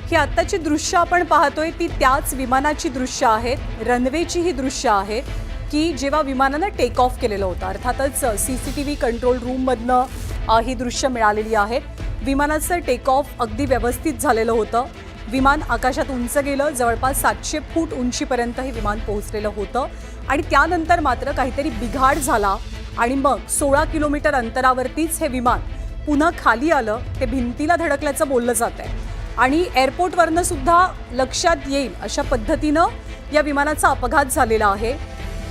ही आत्ताची दृश्य आपण पाहतोय ती त्याच विमानाची दृश्य आहेत, रनवेची ही दृश्य आहेत की जेव्हा विमानानं टेक ऑफ केलेलं होतं। अर्थातच सीसीटीव्ही कंट्रोल रूममधनं ही दृश्य मिळालेली आहेत। विमानाचं टेक ऑफ अगदी व्यवस्थित झालेलं होतं। विमान आकाशात उंच गेलं, जवळपास 700 फूट उंचीपर्यंत हे विमान पोहोचलेलं होतं आणि त्यानंतर मात्र काहीतरी बिघाड झाला आणि मग 16 किलोमीटर अंतरावरतीच हे विमान पुन्हा खाली आलं। ते भिंतीला धडकल्याचं बोललं जात आहे आणि एअरपोर्टवरनं सुद्धा लक्षात येईल अशा पद्धतीनं या विमानाचा अपघात झालेला आहे।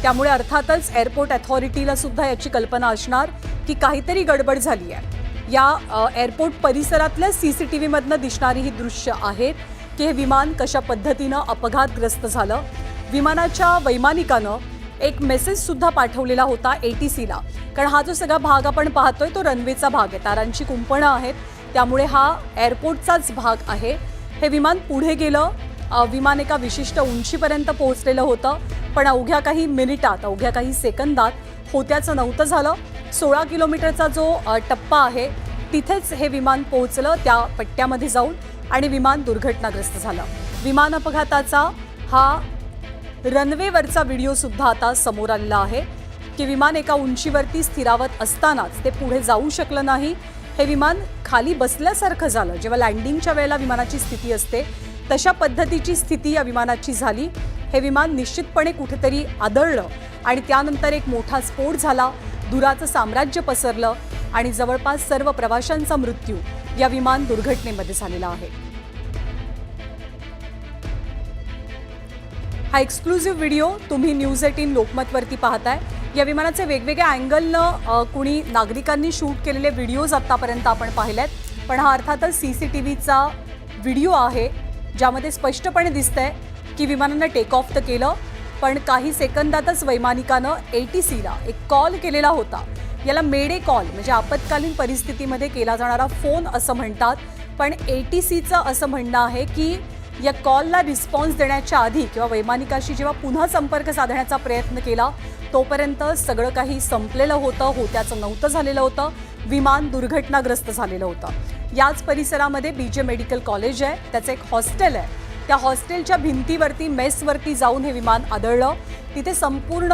त्यामुळे अर्थातच एअरपोर्ट अथॉरिटीला सुद्धा याची कल्पना असणार की काहीतरी गडबड झाली आहे। या एअरपोर्ट परिसरातल्या सीसीटीव्हीमधनं दिसणारी ही दृश्य आहेत की हे विमान कशा पद्धतीनं अपघातग्रस्त झालं। विमानाच्या वैमानिकानं एक मेसेज सुद्धा पाठवलेला होता ATCला, कारण हा जो सगळा भाग आपण पाहतोय तो रनवेचा भाग आहे, तारांची कुंपणं आहेत, त्यामुळे हा एअरपोर्टचाच भाग आहे। हे विमान पुढे गेलं, विमान एका विशिष्ट उंचीपर्यंत पोहोचलेलं होतं, पण अवघ्या काही मिनिटात, अवघ्या काही सेकंदात होत्याचं नव्हतं झालं। 16 किलोमीटरचा जो टप्पा आहे तिथेच हे विमान पोहोचलं त्या पट्ट्यामध्ये जाऊन आणि विमान दुर्घटनाग्रस्त झालं। विमान अपघाताचा हा रनवेवरचा व्हिडिओ सुद्धा आता समोर आलेला आहे की विमान एका उंचीवरती स्थिरावत असतानाच ते पुढे जाऊ शकलं नाही। हे विमान खाली बसल्यासारखं झालं। जेव्हा लँडिंगच्या वेळेला विमानाची स्थिती असते तशा पद्धतीची स्थिती या विमानाची झाली। हे विमान निश्चितपणे कुठेतरी आदळलं आणि त्यानंतर एक मोठा स्फोट झाला, धुराचं साम्राज्य पसरलं आणि जवळपास सर्व प्रवाशांचा मृत्यू या विमान दुर्घटनेमध्ये झालेला आहे। हा एक्सक्लुझिव्ह व्हिडिओ तुम्ही न्यूज 18 लोकमतवरती पाहताय। या विमानाचे वेगवेगळ्या अँगलनं कुणी नागरिकांनी शूट केलेले व्हिडिओज आतापर्यंत आपण पाहिलेत, पण हा अर्थातच सीसीटीव्हीचा व्हिडिओ आहे ज्यामध्ये स्पष्टपणे दिसतंय की विमानानं टेक ऑफ तर केलं, पण काही सेकंदातच वैमानिकानं ATCला एक कॉल केलेला होता। याला मेडे कॉल म्हणजे आपत्कालीन परिस्थितीमध्ये केला जाणारा फोन असं म्हणतात, पण ATCचं असं म्हणणं आहे की या कॉलला रिस्पॉन्स देण्याच्या आधी किंवा वैमानिकाशी जेव्हा पुन्हा संपर्क साधण्याचा प्रयत्न केला तोपर्यंत सगळं काही संपलेलं होतं, होत्याचं नव्हतं झालेलं होतं, विमान दुर्घटनाग्रस्त झालेलं होतं। याच परिसरामध्ये BJ मेडिकल कॉलेज आहे, त्याचं एक हॉस्टेल आहे, त्या हॉस्टेलच्या भिंतीवरती मेसवरती जाऊन हे विमान आदळलं। तिथे संपूर्ण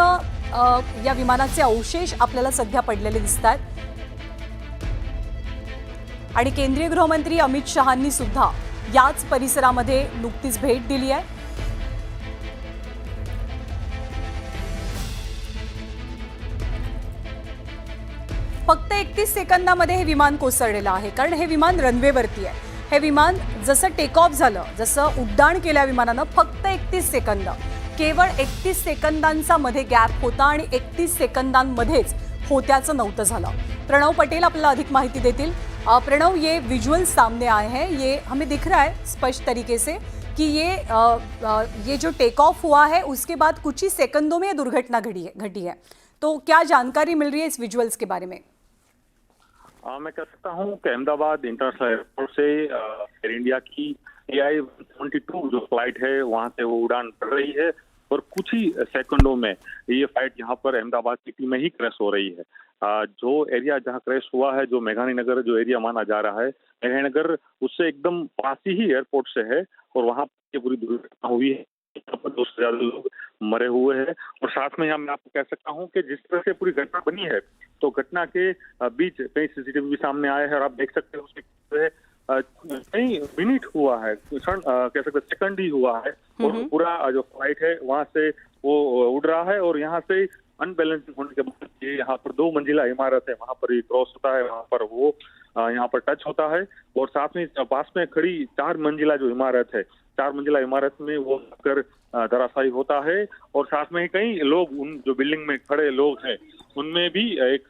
या विमानाचे अवशेष आपल्याला सध्या पडलेले दिसतात आणि केंद्रीय गृहमंत्री अमित शहांनी सुद्धा याच परिसरामध्ये नुकतीच भेट दिली आहे। फक्त 31 सेकंदामध्ये हे विमान कोसळलेलं आहे, कारण हे विमान रनवेवरती आहे। हे विमान जसं टेक ऑफ झालं, जसं उड्डाण केल्या विमानानं फक्त 31 सेकंद, केवळ 31 सेकंदांचा मध्ये गॅप होता आणि 31 सेकंदांमध्येच होत्याचं नव्हतं झालं। प्रणव पटेल आपल्याला अधिक माहिती देतील। प्रणव, ये विजुअल सामने आए हैं, ये हमें दिख रहा है स्पष्ट तरीके से कि ये जो टेक ऑफ हुआ है उसके बाद कुछ ही सेकंदों में ये दुर्घटना घटी है, तो क्या जानकारी मिल रही है इस विजुअल्स के बारे में? मैं कह सकता हूं कि अहमदाबाद इंटरनेशनल एयरपोर्ट से एयर इंडिया की AI-122 जो फ्लाइट है वहां से वो उड़ान भर रही है और कुछ ही सेकंडों में ये फ्लाइट यहाँ पर अहमदाबाद सिटी में ही क्रैश हो रही है। जो एरिया जहाँ क्रैश हुआ है, जो मेघानी नगर जो एरिया माना जा रहा है, मेघानी नगर उससे एकदम पास ही एयरपोर्ट से है और वहाँ पर पूरी दुर्घटना हुई है। यहाँ पर 200 से ज्यादा लोग मरे हुए हैं और साथ में यहाँ मैं आपको कह सकता हूँ कि जिस तरह से पूरी घटना बनी है तो घटना के बीच कई सीसीटीवी भी सामने आए हैं और आप देख सकते हैं उसके कई मिनट हुआ है, कह सकते सेकंड ही हुआ है और पूरा जो फ्लाइट है वहां से वो उड़ रहा है और यहाँ से अनबैलेंसिंग होने के बाद ये यहाँ पर 2 मंजिला इमारत है, वहां पर ये क्रॉस होता है, वहां पर वो यहाँ पर टच होता है और साथ में पास में खड़ी 4 मंजिला जो इमारत है, 4 मंजिला इमारत में वो आकर धराशायी होता है और साथ में ही कई लोग उन जो बिल्डिंग में खड़े लोग हैं उनमें भी एक